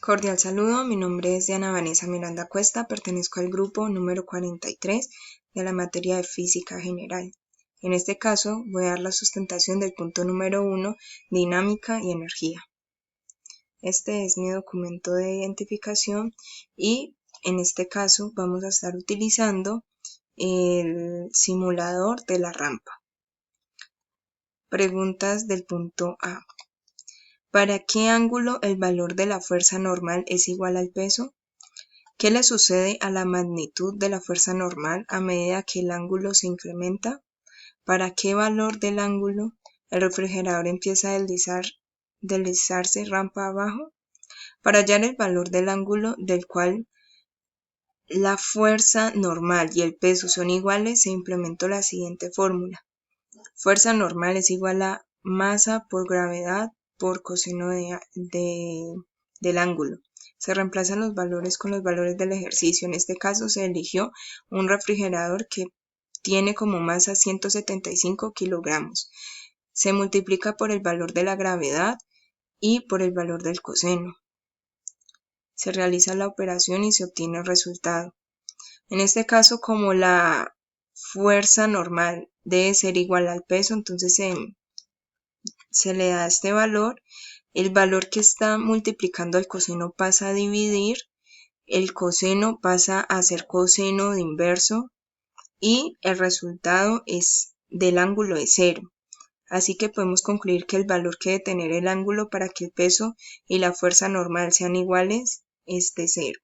Cordial saludo, mi nombre es Diana Vanessa Miranda Cuesta, pertenezco al grupo número 43 de la materia de Física General. En este caso voy a dar la sustentación del punto número 1, dinámica y energía. Este es mi documento de identificación y en este caso vamos a estar utilizando el simulador de la rampa. Preguntas del punto A. ¿Para qué ángulo el valor de la fuerza normal es igual al peso? ¿Qué le sucede a la magnitud de la fuerza normal a medida que el ángulo se incrementa? ¿Para qué valor del ángulo el refrigerador empieza a deslizarse rampa abajo? Para hallar el valor del ángulo del cual la fuerza normal y el peso son iguales, se implementó la siguiente fórmula. Fuerza normal es igual a masa por gravedad por coseno del ángulo. Se reemplazan los valores con los valores del ejercicio. En este caso se eligió un refrigerador que tiene como masa 175 kilogramos. Se multiplica por el valor de la gravedad y por el valor del coseno. Se realiza la operación y se obtiene el resultado. En este caso, como la fuerza normal debe ser igual al peso, entonces se le da este valor. El valor que está multiplicando el coseno pasa a dividir, el coseno pasa a ser coseno de inverso y el resultado del ángulo es 0. Así que podemos concluir que el valor que debe tener el ángulo para que el peso y la fuerza normal sean iguales es de 0.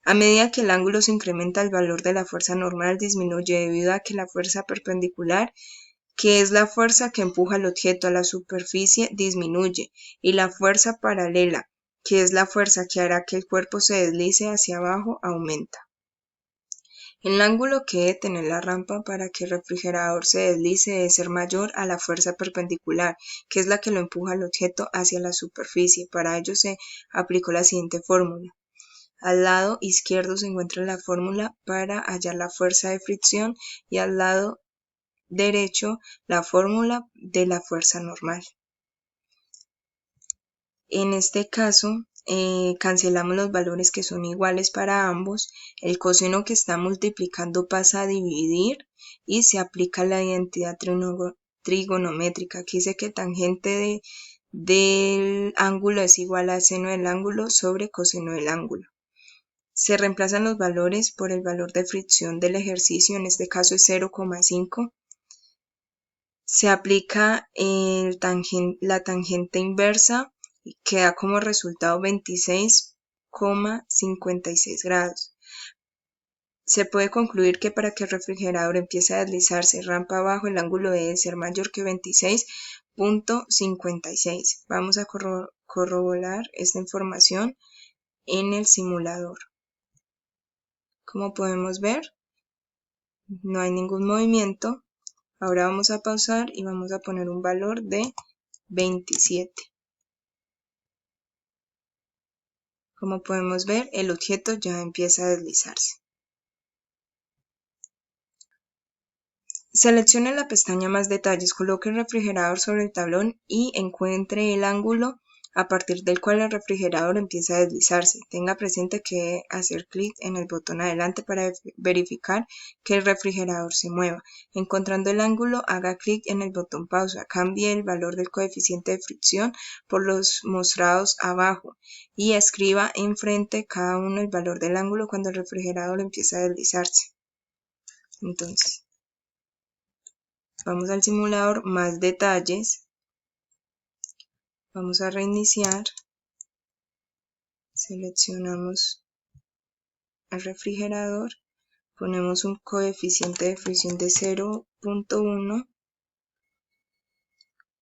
A medida que el ángulo se incrementa, el valor de la fuerza normal disminuye debido a que la fuerza perpendicular, que es la fuerza que empuja el objeto a la superficie, disminuye, y la fuerza paralela, que es la fuerza que hará que el cuerpo se deslice hacia abajo, aumenta. El ángulo que debe tener la rampa para que el refrigerador se deslice debe ser mayor a la fuerza perpendicular, que es la que lo empuja al objeto hacia la superficie. Para ello se aplicó la siguiente fórmula. Al lado izquierdo se encuentra la fórmula para hallar la fuerza de fricción y al lado derecho la fórmula de la fuerza normal. En este caso, cancelamos los valores que son iguales para ambos. El coseno que está multiplicando pasa a dividir y se aplica la identidad trigonométrica. Aquí dice que tangente del ángulo es igual a seno del ángulo sobre coseno del ángulo. Se reemplazan los valores por el valor de fricción del ejercicio, en este caso es 0,5. Se aplica la tangente inversa y queda como resultado 26,56 grados. Se puede concluir que para que el refrigerador empiece a deslizarse rampa abajo, el ángulo debe ser mayor que 26,56. Vamos a corroborar esta información en el simulador. Como podemos ver, no hay ningún movimiento. Ahora vamos a pausar y vamos a poner un valor de 27. Como podemos ver, el objeto ya empieza a deslizarse. Seleccione la pestaña Más detalles, coloque el refrigerador sobre el tablón y encuentre el ángulo a partir del cual el refrigerador empieza a deslizarse. Tenga presente que debe hacer clic en el botón adelante para verificar que el refrigerador se mueva. Encontrando el ángulo, haga clic en el botón pausa, cambie el valor del coeficiente de fricción por los mostrados abajo y escriba enfrente cada uno el valor del ángulo cuando el refrigerador empieza a deslizarse. Entonces, vamos al simulador Más detalles. Vamos a reiniciar. Seleccionamos el refrigerador. Ponemos un coeficiente de fricción de 0,1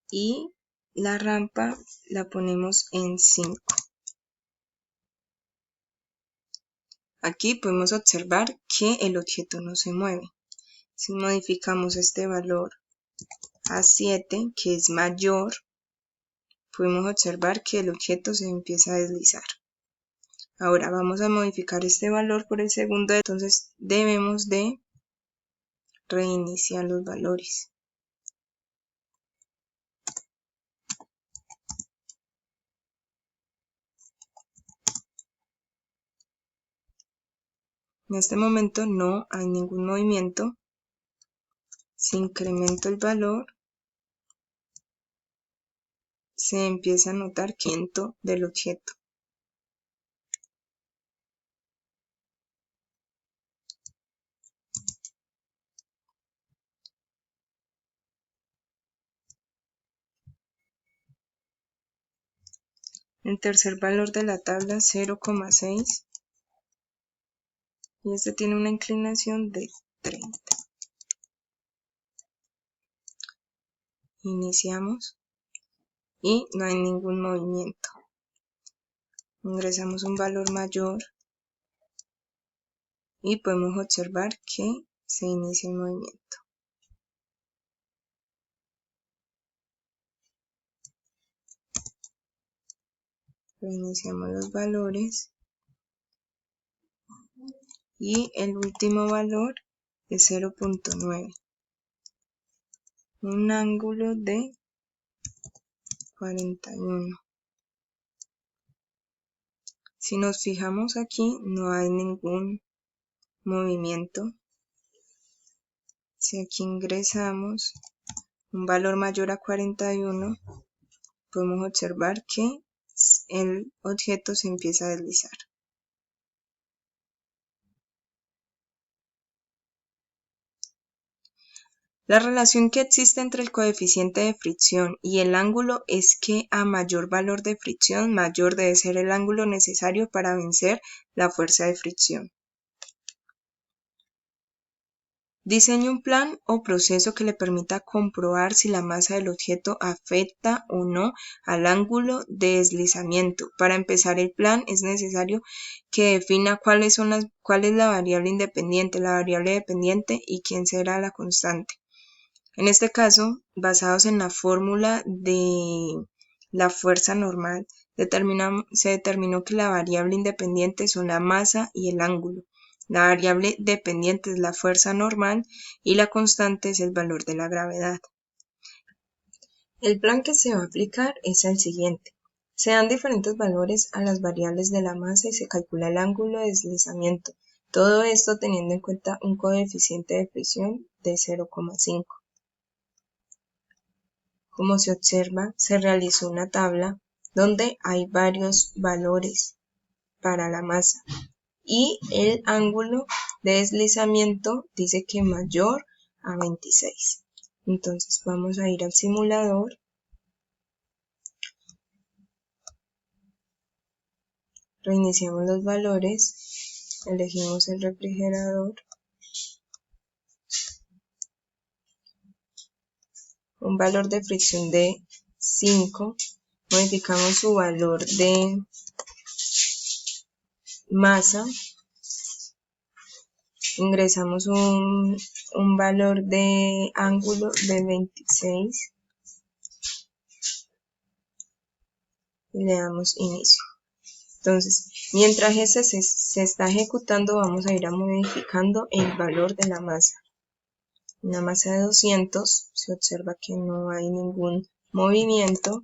y la rampa la ponemos en 5. Aquí podemos observar que el objeto no se mueve. Si modificamos este valor a 7, que es mayor, podemos observar que el objeto se empieza a deslizar. Ahora vamos a modificar este valor por el segundo, entonces debemos de reiniciar los valores. En este momento no hay ningún movimiento. Si incremento el valor, se empieza a notar que movimiento del objeto. El tercer valor de la tabla 0,6 y este tiene una inclinación de 30. Iniciamos y no hay ningún movimiento. Ingresamos un valor mayor y podemos observar que se inicia el movimiento. Reiniciamos los valores y el último valor es 0,9, un ángulo de 41. Si nos fijamos aquí, no hay ningún movimiento. Si aquí ingresamos un valor mayor a 41, podemos observar que el objeto se empieza a deslizar. La relación que existe entre el coeficiente de fricción y el ángulo es que a mayor valor de fricción, mayor debe ser el ángulo necesario para vencer la fuerza de fricción. Diseñe un plan o proceso que le permita comprobar si la masa del objeto afecta o no al ángulo de deslizamiento. Para empezar el plan es necesario que defina cuál es la variable independiente, la variable dependiente y quién será la constante. En este caso, basados en la fórmula de la fuerza normal, se determinó que la variable independiente son la masa y el ángulo. La variable dependiente es la fuerza normal y la constante es el valor de la gravedad. El plan que se va a aplicar es el siguiente. Se dan diferentes valores a las variables de la masa y se calcula el ángulo de deslizamiento. Todo esto teniendo en cuenta un coeficiente de fricción de 0,5. Como se observa, se realizó una tabla donde hay varios valores para la masa y el ángulo de deslizamiento dice que mayor a 26. Entonces vamos a ir al simulador, reiniciamos los valores, elegimos el refrigerador, un valor de fricción de 5, modificamos su valor de masa, ingresamos un valor de ángulo de 26 y le damos inicio. Entonces, mientras ese se está ejecutando, vamos a ir modificando el valor de la masa. Una masa de 200, se observa que no hay ningún movimiento.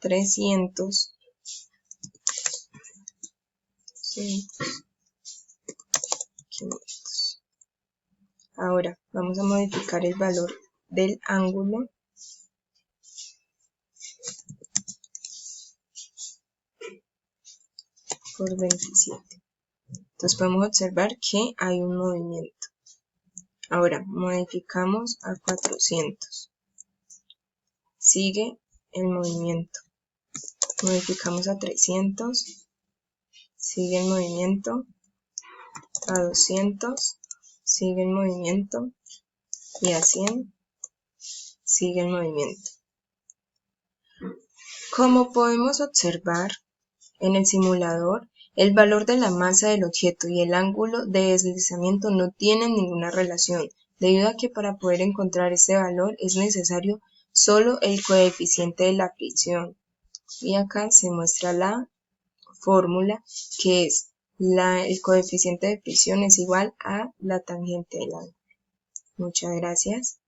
300, 500. Ahora vamos a modificar el valor del ángulo. Por 27. Entonces podemos observar que hay un movimiento. Ahora modificamos a 400. Sigue el movimiento. Modificamos a 300. Sigue el movimiento. A 200. Sigue el movimiento. Y a 100. Sigue el movimiento. Como podemos observar en el simulador, el valor de la masa del objeto y el ángulo de deslizamiento no tienen ninguna relación, debido a que para poder encontrar este valor es necesario solo el coeficiente de la fricción. Y acá se muestra la fórmula que es el coeficiente de fricción es igual a la tangente del ángulo. Muchas gracias.